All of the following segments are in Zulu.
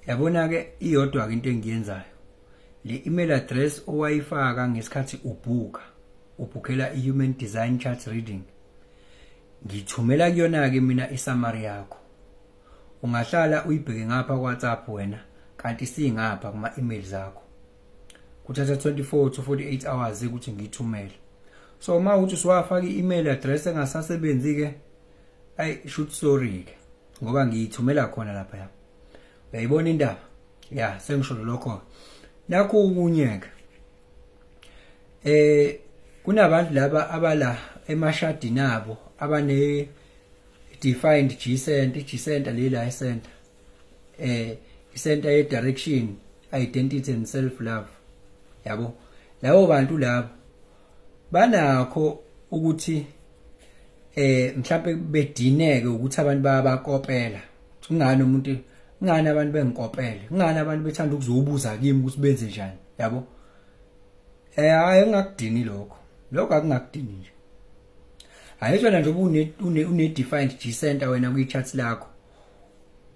Yabona ke iyodwa ke into engiyenzayo. Le email address owayifaka ngesikhathi ubhukhela i-human design chart reading. Ngithumela kuyona ke mina isummary yakho. Ungahlala uyibheke ngapha ku-WhatsApp wena kanti singapha kuma emails zakho. Kuthatha 24 to 48 hours ukuthi ngithumele. So uma uthi siwafaka i-email address engasasebenzi ke shoot sorry ke ngoba ngiyithumela khona lapha ya. Uyayibona indaba? Ya, sengisho lokho. Nakho ukunyeka. Kunabantu laba abala emashadi nabo abane defined G center, G center leli center. Center ye direction, identity and self love. Yabo. Labo bantu labo banakho ukuthi mhlawumbe bedineke ukuthi abantu bayabakopela. Ngani abantu bengikopele, ngani abantu bethanda ukuzobuza kimi ukuthi benze njani, yabo? Hayi ngakudini lokho akungakudini nje. Ayishona nje une defined G center wena kwi-chart lakho.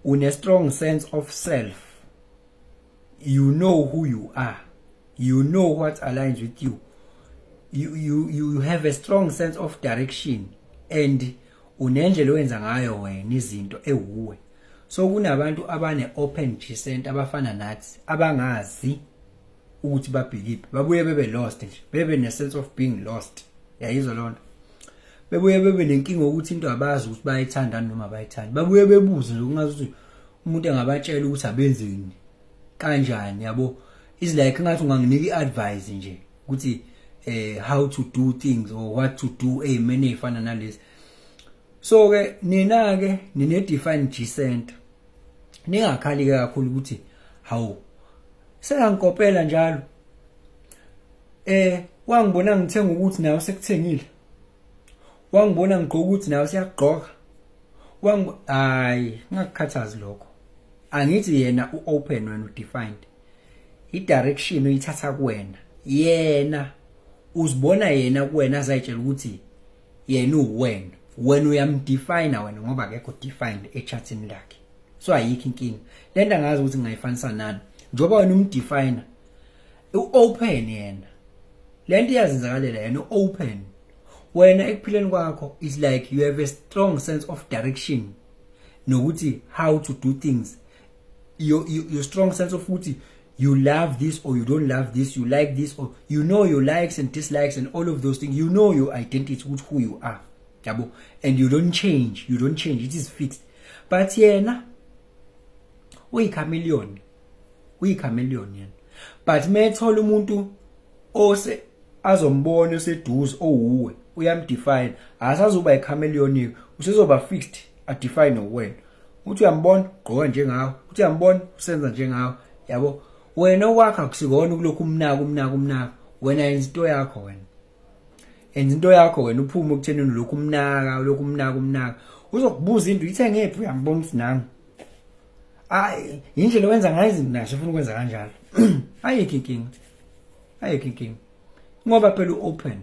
Une strong sense of self. You know who you are. You know what aligns with you. You have a strong sense of direction and unendlela owenza ngayo wena izinto ewuwe. So kunabantu abane open G center abafana nathi abangazi ukuthi babhekiphi, babuye bebe lost nje, bebe ne sense of being lost. Yayizwa lonto. Bebuye bebe nenkinga ukuthi into abazi ukuthi bayithanda noma bayithanda. Babuye bebuze nje kungazi ukuthi umuntu engabatshela ukuthi abenzeni kanjani, yabo? Is like ngathi unganginika iadvice nje ukuthi how to do things or what to do many efana nalezi. So ke nina ke nine defined G center. Ningakhali kakhulu ukuthi hawu sengangikopela njalo. Wangibona ngithenga ukuthi nawe sekuthengile. Wangibona ngigqoka ukuthi nawe siyagqoka. Hayi ngakukhathazi lokho. Angithi yena uopen wena udefined. I-direction uyithatha kuwena. Yena uzibona yena kuwena azayitshela ukuthi yena uwena. Wena uyamdefine wena ngoba akekho defined echartini lakhe. So ayikho inkinga. Lento angazi ukuthi ngayifanisa nani. Njoba wena umdefiner uopen yena. Lento iyazenzakalela yena uopen. Wena ekuphileni kwakho is like you have a strong sense of direction. Nokuthi how to do things. Your strong sense of ukuthi you love this or you don't love this, you like this or you know your likes and dislikes and all of those things. You know your identity with who you are. Yabo? And you don't change. It is fixed. But yena uyichameleon yena. But methola umuntu ose azombona oseduze owuwe uyamdefine asazoba ichameleon usezoba fixed a define wena. Uthi uyambona gqoka njengawe, uthi uyambona usenza njengawe, yabo? Wena okwakho akusikona kulokhu umnaka. Wena yenza into yakho wena. Enza into yakho wena uphume ukuthenini lokhu umnaka. Uzokubuza into ithenge ngephi uyambona ukuthi nami. Indlela wenza ngayo izinto nasho ufuna ukwenza kanjalo. Ayikho inkinga. Ngoba phela uopen.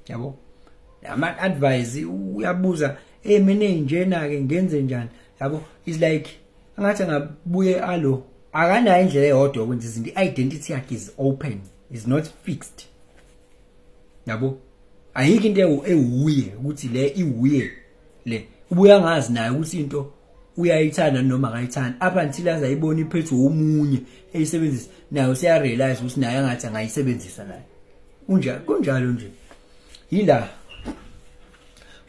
Yabo? Ama advice uyabuza mina njena ke ngenze njani. Yabo? Is like angathi ngabuye alo akanayo indlela eyodwa yokwenza izinto. I-identity yakhe is open, is not fixed. Yabo? Ayikho into ewuye ukuthi le iwuye le. Ubuya ngazi naye ukuthi into uyayithanda noma akayithandi up until azayibona iphethe umunye eyisebenzisa nayo siya realize ukuthi naye angathi angayisebenzisa naye. Kunjalo nje. Yila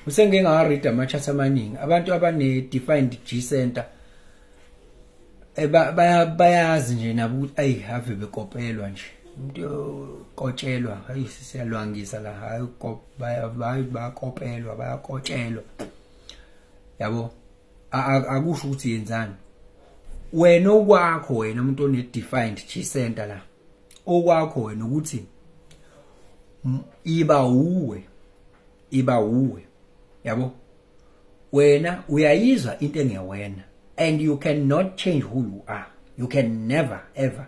usengeke ngaread ama-chart amaningi abantu abane defined G center bayazi nje nabo ukuthi have bekopelwa nje. Umuntu kotshelwa siyalwangisa la hayi bayakopelwa bayakotshelwa. Yabo? Akusho ukuthi yenzani. Wena okwakho wena umuntu one defined G center la. Okwakho wena ukuthi iba uwe. Yabo? Wena uyayizwa into engewena and you cannot change who you are. You can never ever.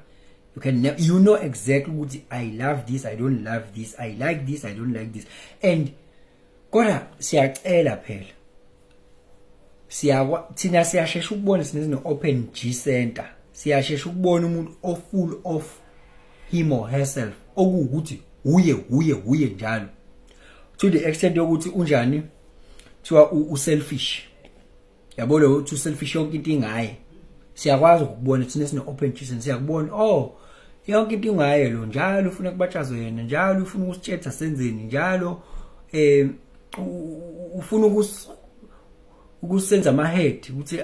You know exactly ukuthi I love this, I don't love this, I like this, I don't like this. And kodwa siyacela phela thina siyashesha ukubona sinezino open G center siyashesha ukubona umuntu full of him or herself okuwukuthi uye njalo to the extent yokuthi unjani thiwa uselfish yabo lo uthi selfish yonke into ingaye siyakwazi ukubona thina sine open children siyakubona yonke into ingaye lo njalo ufuna kubatshazwe yena njalo ufuna ukusithetha senzeni njalo ufuna ukusenza amahead ukuthi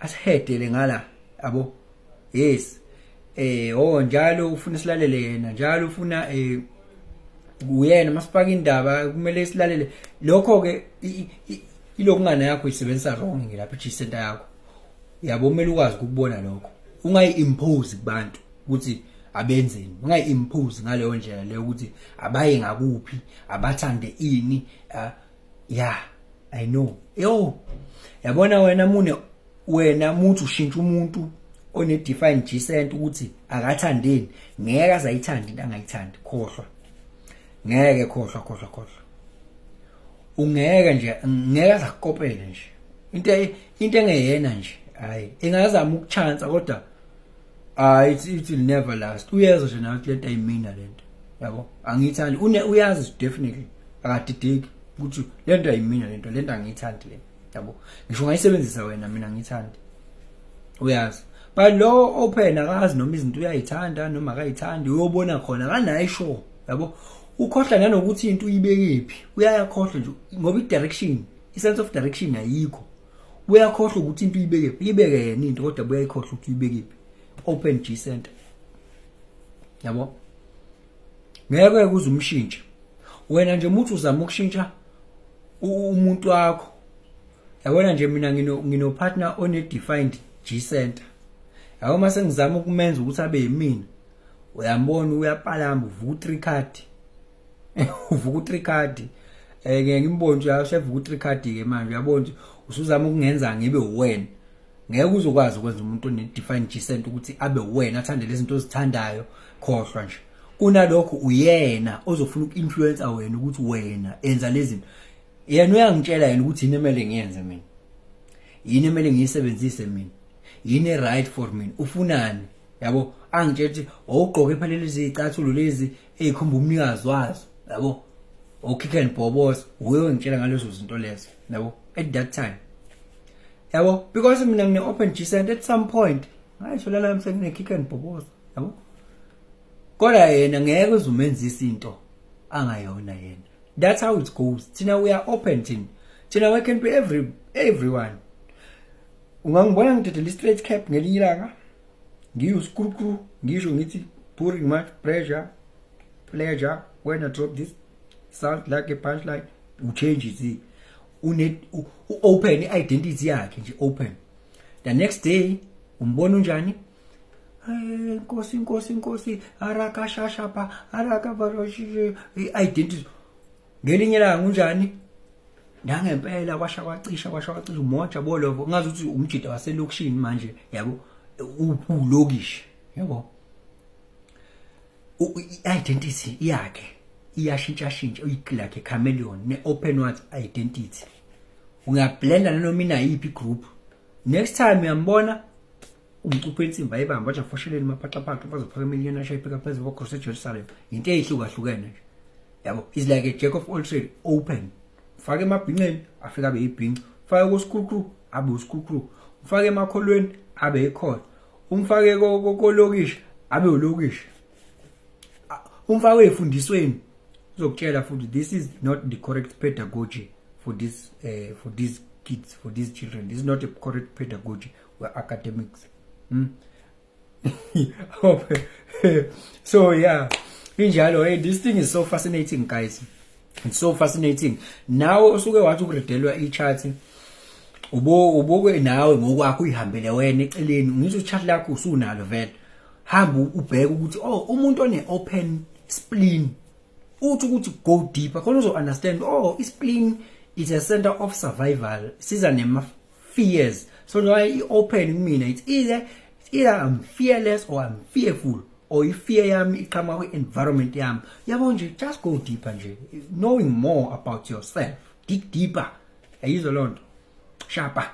asihedele ngala yabo yes njalo ufuna silalele yena njalo ufuna uyena masipaka indaba kumele silalele lokho ke ilokungana yakho isebenzisa wrong ngilapha icenter yakho yabo kumele ukwazi ukubona lokho ungayi-impose kubantu ukuthi abenzeni ungayi-impose ngaleyo ndlela leyo ukuthi abaye ngakuphi abathande ini I know yabona wena muthi ushintsha umuntu one-defined G-cent ukuthi akathandeni ngeke azayithanda into angayithandi khohlwa ngeke khohlwa ungeke nje ngeke azakukopele nje into engeyena nje hayi engazama ukuchansa kodwa it will never last uyezwa nje nawe lento ayimina lento yabo angiyithandi uyazi definitely akadideki ukuthi lento ayimina lento angiyithandi le yabo ngisho ngayisebenzisa wena mina angiyithandi uyazi but lo open akazi noma izinto uyayithanda noma akayithandi uyobona khona akanayo show yabo ukhohla nanokuthi into uyibekephi uyayakhohlwa nje ngoba i-direction i-sense of direction ayikho uyakhohlwa ukuthi into uyibekephi ibeke yena into kodwa uyayikhohlwa ukuthi uyibekephi open G center yabo ngeke kuze umshintshe wena nje umuntu uzama ukushintsha umuntu wakho yabona nje mina ngino partner one defined G center yabo mase ngizama ukumenza ukuthi abe yimina uyambona uyapalamba uvuka u3 card uvuka u3 card ngeke ngimbone nje asevuka u3 card ke manje uyabona ukuthi usuzama ukungenza ngibe uwena ngeke uzokwazi ukwenza umuntu one defined G center ukuthi abe uwena athande lezi zinto ozithandayo khohlwa nje kunalokho uyena ozofuna uku-influence wena ukuthi wena enza lezi zinto yena uyangitshela yena ukuthi yini emele ngiyenze mina yini emele ngiyisebenzise mina yini right for mina ufunani yabo angitshela ukuthi ugqoke phela lezi icathulo lezi ezikhomba umnikazi wazo yabo kick and bobos uwe ngitshela ngalezo zinto lezo yabo at that time yabo because mina ngine open G center at some point ngayithola la ngine kick and bobos yabo kodwa yena ngeke uzumenzisa into angayona yena. That's how it goes. Thina we are open thina we can be everyone. Ungangibona ngidedela straight cap ngelinye ilanga ngiyuskuru ngisho ngithi pouring much pleasure when I drop this sound like a punchline you change it open identity yakhe nje open. The next day umbona unjani? Nkosi araka shashapa araka baroshi identity ngelinye langa unjani ngangempela kwashawacisha umoja bolovo ngazi ukuthi umjida waselokishini manje yabo ulokishi yabo identity yakhe iyashintsha uyikilakhe chameleon ne open world identity ungablenda noma inayipi group next time uyambona umcuphe insimba ayibamba aja fosheleni maphaqaphaqa bazofaka emiliyoni ashayipeka phezulu kokhosi eJerusalem into eyihlukahlukene nje yabo is like a jack of all trades open fake emabhinqeni afika abe yibhinqi fake kuskukru abe uskukru ufake emakholweni abe ekhona umfake kolokishi abe ulokishi umfake efundisweni uzokutshela futhi this is not the correct pedagogy for these kids, for these children. This is not a correct pedagogy. We're academics. So yeah, this thing is so fascinating, guys. It's so fascinating. Now usuke wathi ukuredelwa i-chat ubokwe nawe ngokwakho uyihambele wena eceleni ngithi u-chat lakho usunalo vele hamba ubheke ukuthi umuntu one open spleen uthi ukuthi go deeper khona uzo understand i-spleen is a center of survival siza nema fears. So now open kumina it's either I'm fearless or I'm fearful, or if fear yami iqhama kwi-environment yami yabo nje just go deeper nje knowing more about yourself, dig deeper ayizolonto shapa.